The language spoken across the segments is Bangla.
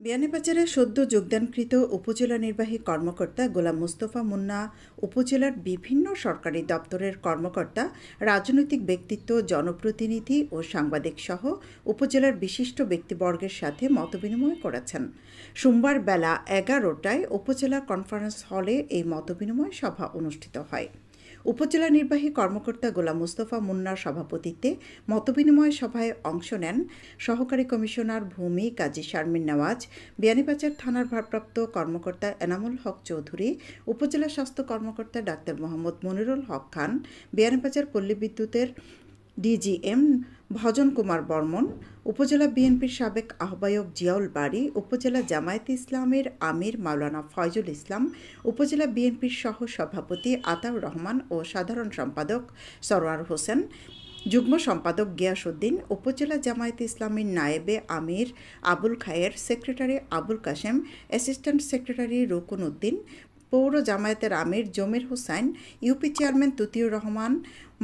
বিয়ানীবাজারে সদ্য যোগদানকৃত উপজেলা নির্বাহী কর্মকর্তা গোলাম মুস্তফা মুন্না উপজেলার বিভিন্ন সরকারি দপ্তরের কর্মকর্তা, রাজনৈতিক ব্যক্তিত্ব, জনপ্রতিনিধি ও সাংবাদিক সহ উপজেলার বিশিষ্ট ব্যক্তিবর্গের সাথে মতবিনিময় করেছেন। সোমবার বেলা 11টায় উপজেলা কনফারেন্স হলে এই মতবিনিময় সভা অনুষ্ঠিত হয়। উপজেলা নির্বাহী কর্মকর্তা গোলাম মুস্তফা মুন্নার সভাপতিত্বে মতবিনিময় সভায় অংশ নেন সহকারী কমিশনার ভূমি কাজী শারমিন নেওয়াজ, বিয়ানীবাজার থানার ভারপ্রাপ্ত কর্মকর্তা এনামুল হক চৌধুরী, উপজেলা স্বাস্থ্য কর্মকর্তা ডাক্তার মোহাম্মদ মনিরুল হক খান, বিয়ানীবাজার পল্লী বিদ্যুতের ডিজিএম ভজন কুমার বর্মন, উপজেলা বিএনপির সাবেক আহ্বায়ক জিয়াউল বারী, উপজেলা জামায়াতে ইসলামের আমির মাওলানা ফয়জুল ইসলাম, উপজেলা বিএনপির সহ সভাপতি আতাউর রহমান ও সাধারণ সম্পাদক সরওয়ার হোসেন, যুগ্ম সম্পাদক গিয়াসউদ্দিন, উপজেলা জামায়াতে ইসলামীর নায়েবে আমির Abul Khayer, secretary Abul Kashem, assistant secretary Rukun Uddin, পৌর জামায়াতের আমির জমির হোসাইন, ইউপি চেয়ারম্যান তুতিউর রহমান,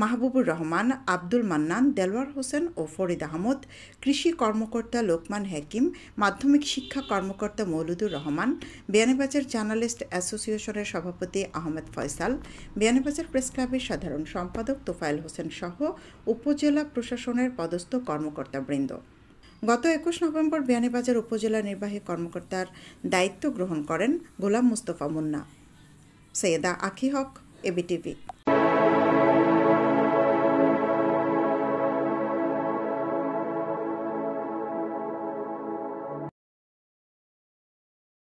মাহবুবুর রহমান, আব্দুল মান্নান, দেলওয়ার হোসেন ও ফরিদ আহমদ, কৃষি কর্মকর্তা লোকমান হাকিম, মাধ্যমিক শিক্ষা কর্মকর্তা মৌলুদুর রহমান, বিয়ানীবাজার জার্নালিস্ট অ্যাসোসিয়েশনের সভাপতি আহমেদ ফয়সাল, বিয়ানীবাজার প্রেস ক্লাবের সাধারণ সম্পাদক তোফায়েল হোসেন সহ উপজেলা প্রশাসনের পদস্থ কর্মকর্তাবৃন্দ। গত 21 নভেম্বর বিয়ানীবাজার উপজেলা নির্বাহী কর্মকর্তার দায়িত্ব গ্রহণ করেন গোলাম মুস্তফা মুন্না। সৈয়দা আখি হক, এবিটিভি।